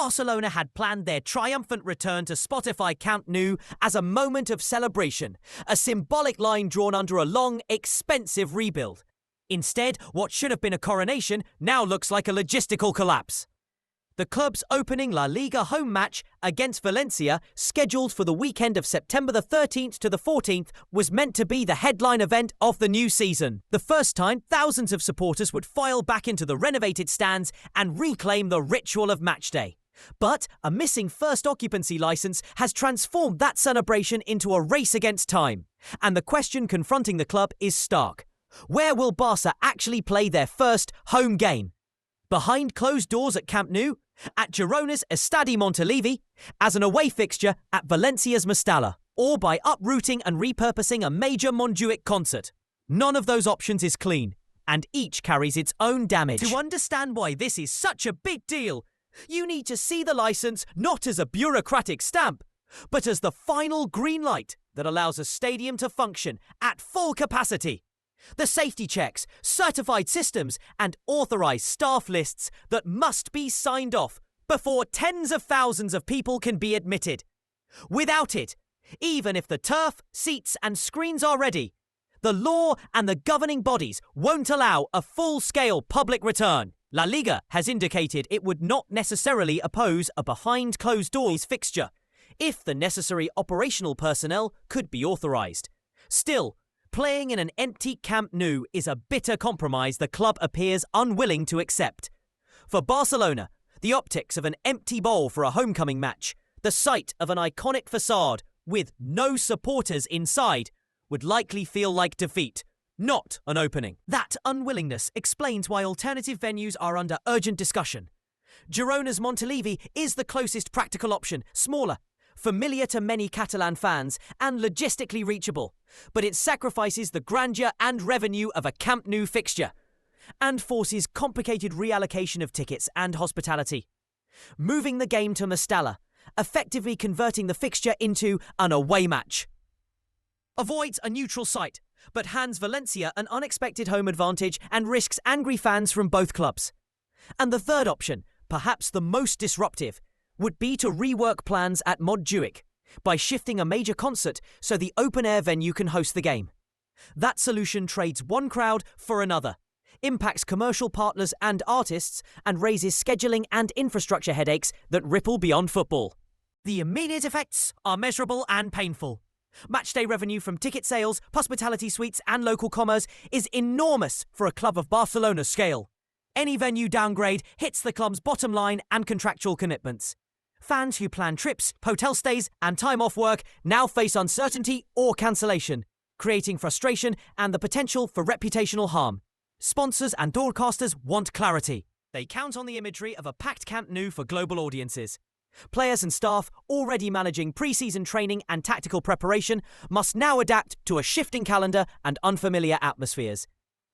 Barcelona had planned their triumphant return to Spotify Camp Nou as a moment of celebration, a symbolic line drawn under a long, expensive rebuild. Instead, what should have been a coronation now looks like a logistical collapse. The club's opening La Liga home match against Valencia, scheduled for the weekend of September the 13th to the 14th, was meant to be the headline event of the new season. The first time thousands of supporters would file back into the renovated stands and reclaim the ritual of match day. But a missing first occupancy licence has transformed that celebration into a race against time. And the question confronting the club is stark. Where will Barca actually play their first home game? Behind closed doors at Camp Nou, at Girona's Estadi Montilivi, as an away fixture at Valencia's Mestalla, or by uprooting and repurposing a major Montjuic concert. None of those options is clean, and each carries its own damage. To understand why this is such a big deal, you need to see the licence not as a bureaucratic stamp, but as the final green light that allows a stadium to function at full capacity. The safety checks, certified systems, and authorised staff lists that must be signed off before tens of thousands of people can be admitted. Without it, even if the turf, seats, and screens are ready, the law and the governing bodies won't allow a full-scale public return. La Liga has indicated it would not necessarily oppose a behind-closed-doors fixture if the necessary operational personnel could be authorised. Still, playing in an empty Camp Nou is a bitter compromise the club appears unwilling to accept. For Barcelona, the optics of an empty bowl for a homecoming match, the sight of an iconic facade with no supporters inside, would likely feel like defeat, not an opening. That unwillingness explains why alternative venues are under urgent discussion. Girona's Montilivi is the closest practical option, smaller, familiar to many Catalan fans, and logistically reachable, but it sacrifices the grandeur and revenue of a Camp Nou fixture, and forces complicated reallocation of tickets and hospitality. Moving the game to Mestalla, effectively converting the fixture into an away match. Avoids a neutral site, but hands Valencia an unexpected home advantage and risks angry fans from both clubs. And the third option, perhaps the most disruptive, would be to rework plans at Montjuic by shifting a major concert so the open-air venue can host the game. That solution trades one crowd for another, impacts commercial partners and artists, and raises scheduling and infrastructure headaches that ripple beyond football. The immediate effects are measurable and painful. Matchday revenue from ticket sales, hospitality suites, and local commerce is enormous for a club of Barcelona's scale. Any venue downgrade hits the club's bottom line and contractual commitments. Fans who plan trips, hotel stays, and time off work now face uncertainty or cancellation, creating frustration and the potential for reputational harm. Sponsors and broadcasters want clarity. They count on the imagery of a packed Camp Nou for global audiences. Players and staff, already managing pre-season training and tactical preparation, must now adapt to a shifting calendar and unfamiliar atmospheres.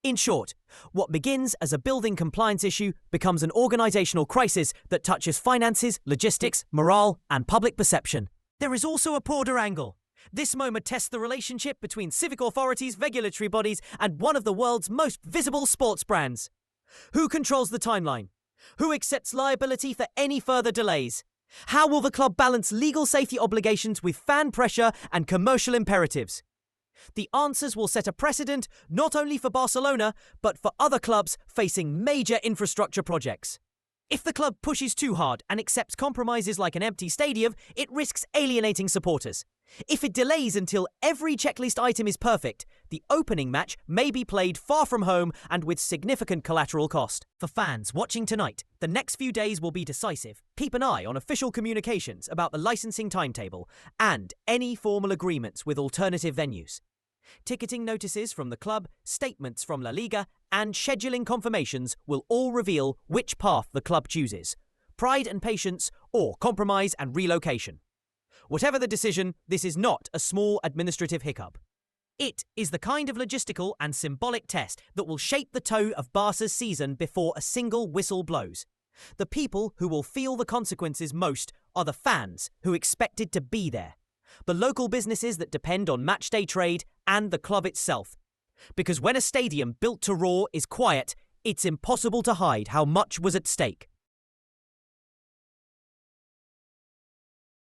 In short, what begins as a building compliance issue becomes an organisational crisis that touches finances, logistics, morale, and public perception. There is also a broader angle. This moment tests the relationship between civic authorities, regulatory bodies, and one of the world's most visible sports brands. Who controls the timeline? Who accepts liability for any further delays? How will the club balance legal safety obligations with fan pressure and commercial imperatives? The answers will set a precedent not only for Barcelona, but for other clubs facing major infrastructure projects. If the club pushes too hard and accepts compromises like an empty stadium, it risks alienating supporters. If it delays until every checklist item is perfect, the opening match may be played far from home and with significant collateral cost. For fans watching tonight, the next few days will be decisive. Keep an eye on official communications about the licensing timetable and any formal agreements with alternative venues. Ticketing notices from the club, statements from La Liga, and scheduling confirmations will all reveal which path the club chooses: pride and patience, or compromise and relocation. Whatever the decision, this is not a small administrative hiccup. It is the kind of logistical and symbolic test that will shape the tone of Barca's season before a single whistle blows. The people who will feel the consequences most are the fans who expected to be there, the local businesses that depend on matchday trade, and the club itself. Because when a stadium built to roar is quiet, it's impossible to hide how much was at stake.